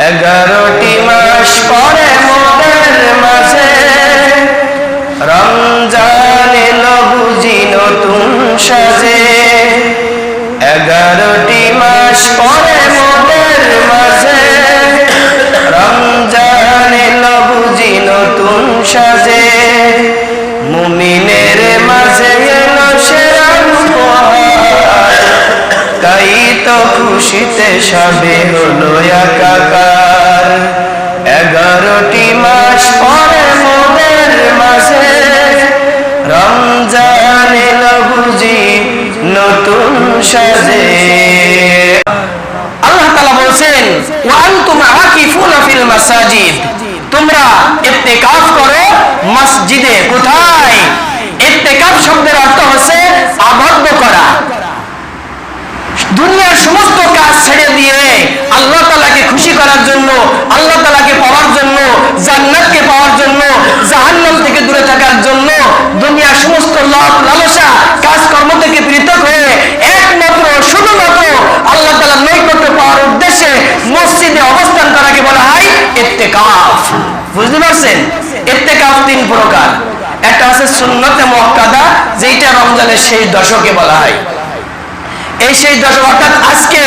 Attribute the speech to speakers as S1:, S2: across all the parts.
S1: 11টি মাস পরে মোদের মাঝে রমজান এলো বুঝি নতুন সাজে। 11টি মাস পরে মোদের মাঝে রমজান এলো বুঝি নতুন সাজে। মুমিনের মাঝে এলো সেরা উপহার, তাই তো খুশিতে সবে হলো একাকার। 11টি মাস পরে মোদের মাঝে রমজান এলো বুঝি নতুন সাজে। আল্লাহ তাআলা বলছেন ওয়া আনতুম আকিফুনা ফিল মাসাজিদ, তোমরা ইতিকাফ করো মসজিদে। কোথায়? ইতিকাফ শব্দের অর্থ হচ্ছে আবদ্ধ করা। দুনিয়ার সমস্ত কাজ ছেড়ে দিয়ে আল্লাহ তাআলাকে খুশি করার জন্য, আল্লাহ তাআলাকে পাওয়ার জন্য, জান্নাতকে পাওয়ার জন্য, জাহান্নাম থেকে দূরে থাকার জন্য, দুনিয়ার সমস্ত লাভ লালসা কাজকর্ম থেকে পৃথক হয়ে একমাত্র শুধুমাত্র আল্লাহ তাআলার নৈকট্য পাওয়ার উদ্দেশ্যে মসজিদে অবস্থান করাকে বলা হয় ইতিকাফ। বুঝতে পারছেন? ইতিকাফ তিন প্রকার। একটা আছে সুন্নতে মুআক্কাদা, যেটা রমজানের শেষ দশকে বলা হয়। এই সেই দশক অর্থাৎ আজকে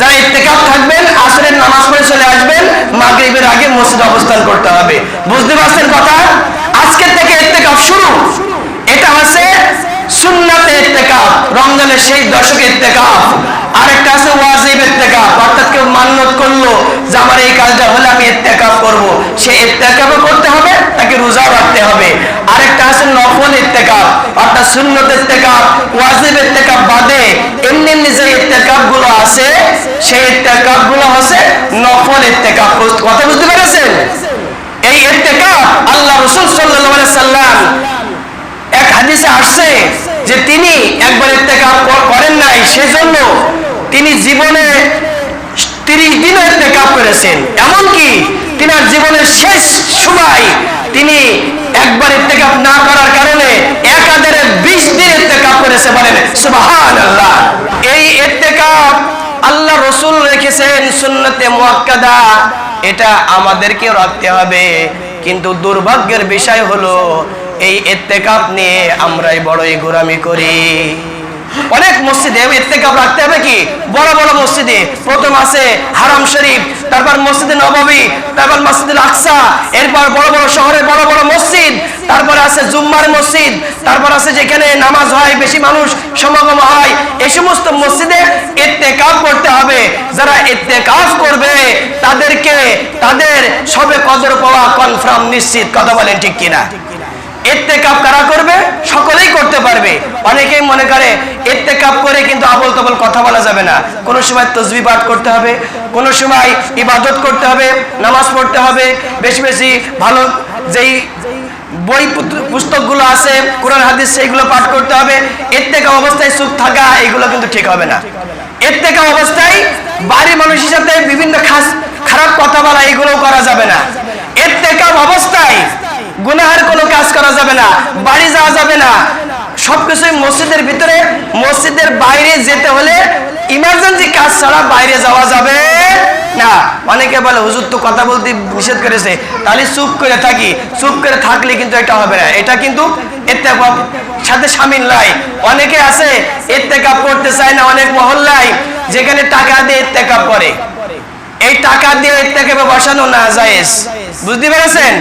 S1: যারা ইতিকাফ থাকবেন, আসরের নামাজ পড়ে চলে আসবেন, মাগরিবের আগে মসজিদে অবস্থান করতে হবে। বুঝতে পারছেন কথা? আজকে থেকে ইতিকাফ শুরু। এটা হচ্ছে সুন্নাতে ইতিকাফ, রমজানের সেই দশকে ইতিকাফ। আরেকটা আছে ওয়াজিব ইতিকাফ, অর্থাৎ কেউ মান্নত করলো যে আমার এই কাজটা হলে আমি ইতিকাফ করব, সে ইতিকাফও করতে হবে, তাকে রোজাও রাখতে হবে। আরেকটা আছে নফল ইতিকাফ, অর্থাৎ সুন্নত ইতিকাফ, ওয়াজিব ইতিকাফ বাদে এমনি যে ইতিকাফ গুলো আছে, সেই ইতিকাফ গুলো হচ্ছে নফল ইতিকাফ। কথা বুঝতে পেরেছেন? এই ইতিকাফ আল্লাহ রাসূল সাল্লাল্লাহু আলাইহি সাল্লাম এক হাদিসে আসছে যে তিনি একবার ইতিকাফ করেন নাই, সেজন্য তিনি জীবনে 30 দিন ইতিকাফ করেছেন। এমনকি তিনার জীবনের শেষ সময় তিনি একবার ইতিকাফ না করার কারণে একাধারে 20 দিন ইতিকাফ করেছে। বলেন সুবহানাল্লাহ। এই ইতিকাফ আল্লাহ রাসূল রেখেছেন সুন্নতে মুআক্কাদা, এটা আমাদেরকেও রাখতে হবে। কিন্তু দুর্ভাগ্যের বিষয় হলো এই ইতিকাফ নিয়ে আমরাই বড়ই গোরামি করি। অনেক মসজিদে ইতিকাফ রাখতে হবে কি, বড় বড় মসজিদে প্রথম আছে হারাম শরীফ, তারপর মসজিদে নববী, তারপর মসজিদুল আকসা, এরপর বড় বড় শহরে বড় বড় মসজিদ, তারপর আছে জুম্মার মসজিদ, তারপর আছে যেখানে নামাজ হয়, বেশি মানুষ সমাগম হয়, এই সমস্ত মসজিদে ইতিকাফ করতে হবে। যারা ইতিকাফ করবে তাদেরকে তাদের সবে কদর পাওয়া কনফার্ম, নিশ্চিত। কথা বলেন ঠিক কিনা? ইতিকাফ কারা করবে? সকলেই করতে পারবে। অনেকেই মনে করে ইতিকাফ করে কিন্তু আবল তাবল কথা বলা যাবে না। কোন সময় তাসবিহ পাঠ করতে হবে, কোন সময় ইবাদত করতে হবে, নামাজ পড়তে হবে, বেশি বেশি ভালো যেই বই পুস্তকগুলো আছে কোরআন হাদিস সেইগুলো পাঠ করতে হবে। ইতিকাফ অবস্থায় চুপ থাকা এগুলো কিন্তু ঠিক হবে না। ইতিকাফ অবস্থায় বাড়ির মানুষের সাথে বিভিন্ন খারাপ কথা বলা এগুলোও করা যাবে না। ইতিকাফ অবস্থায় গুনাহের কোনো কাজ করা যাবে না, বাড়ি যাওয়া যাবে না, সবকিছুই মসজিদের ভিতরে। মসজিদের বাইরে যেতে হলে ইমার্জেন্সি কাজ ছাড়া বাইরে যাওয়া যাবে না। অনেকে বলে হুজুর তো কথা বলতে নিষেধ করেছে, তাহলে চুপ করে থাকি। চুপ করে থাকলে কিন্তু এটা হবে না, এটা কিন্তু ইতিকাফ সাথে শামিল নয়। অনেকে আছে ইতিকাফ করতে চায় না, অনেক মহল্লায় যেখানে টাকা দিয়ে ইতিকাফ করে, এই টাকা দিয়ে ইতিকাফে বসানো না জায়েজ। বুঝতে পেরেছেন?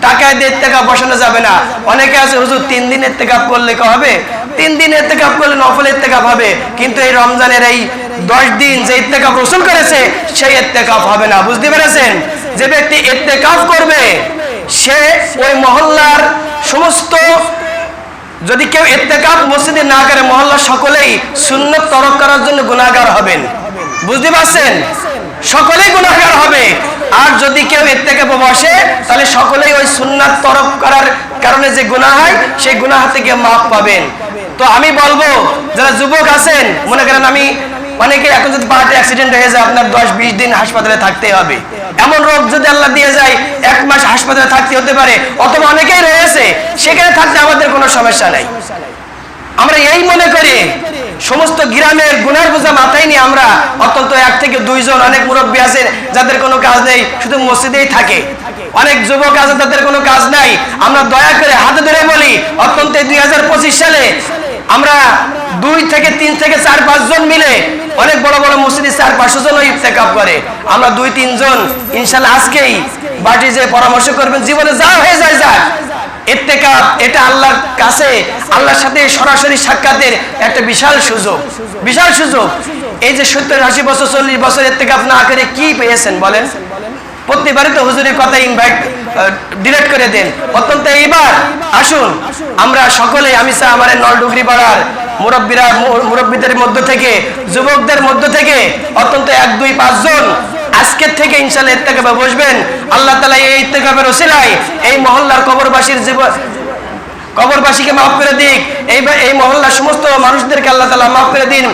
S1: টাকা দিয়ে ইতিকাফ বসানো যাবে না। অনেকে আছে হুজুর 3 দিন ইতিকাফ করলে কি হবে? 3 দিন ইতিকাফ করলে নফল ইতিকাফ হবে, কিন্তু এই রমজানের এই 10 দিন যে ইতিকাফ রাসূল করেছে সেই ইতিকাফ হবে না। বুঝতে পেরেছেন? যে ব্যক্তি ইতিকাফ করবে সে ওই মহল্লার সমস্ত, যদি কেউ ইতিকাফ মসজিদে না করে মহল্লার সকলেই সুন্নাত তরক করার জন্য গুনাহগার হবেন। বুঝতে পারছেন? সকলেই গুনাহগার হবে। আর যদি কেউ ইতিকাফে বসে তাহলে সকলেই ওই সুন্নাত তরক করার কারণে যে গুনাহ হয় সেই গুনাহ থেকে মাফ পাবেন। তো আমি বলবো যারা যুবক আছেন, মনে করেন আমি অনেকে এখন যদি পাহাড়ে অ্যাক্সিডেন্ট হয়ে যায় আপনার 10-20 দিন হাসপাতালে থাকতে হবে। এমন রোগ যদি আল্লাহ দিয়ে যায় 1 মাস হাসপাতালে থাকতে হতে পারে, অথবা অনেকেই রয়েছে সেখানে থাকতে আমাদের কোনো সমস্যা নাই। আমরা এই মনে করি সমস্ত গ্রামের গুনার বোঝা মাথায় নিয়ে আমরা অত্যন্ত 1 থেকে 2 জন, অনেক মুরব্বী আছেন যাদের কোনো কাজ নেই, শুধু মসজিদেই থাকে, অনেক যুবক আছে তাদের কোনো কাজ নাই। আমরা দয়া করে হাতে ধরে বলি, অত্যন্ত 2025 সালে আমরা 2 থেকে 3 থেকে 4-5 জন মিলে, অনেক বড় বড় মসজিদে 400-500 জন ইফতেকাফ করে, আমরা 2-3 জন ইনশাআল্লাহ আজকেই বাড়ি যে পরামর্শ করবেন, জীবনে যা হয়ে যায় যাক, ইফতেকাফ এটা আল্লাহর কাছে, আল্লাহর সাথে সরাসরি সাক্ষাতের একটা বিশাল সুযোগ, বিশাল সুযোগ। এই যে 70-80 বছর 40 বছর ইফতেকাফ না করে কি পেয়েছেন বলেন? প্রতিবারই তো হুজুরের কথা ইনভাইট ডিলেট করে দেন। অত্যন্ত এইবার আসুন আমরা সকলে, আমি চাই আমার নলডুগরি পাড়ার মুরব্বীদের মধ্য থেকে, যুবকদের মধ্য থেকে অত্যন্ত 1-2-5 জন আজকের থেকে ইনশাআল্লাহ ইত্তেকাফে বসবেন। আল্লাহ তাআলা এই ইত্তেকাফের ওসিলায় এই মহল্লার কবরবাসীকে মাফ করে দিক, এই মহল্লার সমস্ত মানুষদেরকে আল্লাহ তাআলা মাফ করে দিন,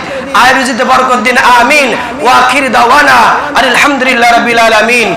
S1: আয় রুজিতে বরকত দিন, আমিন। ওয়া আখির দাওয়ানা আলহামদুলিল্লাহি রাব্বিল আলামিন।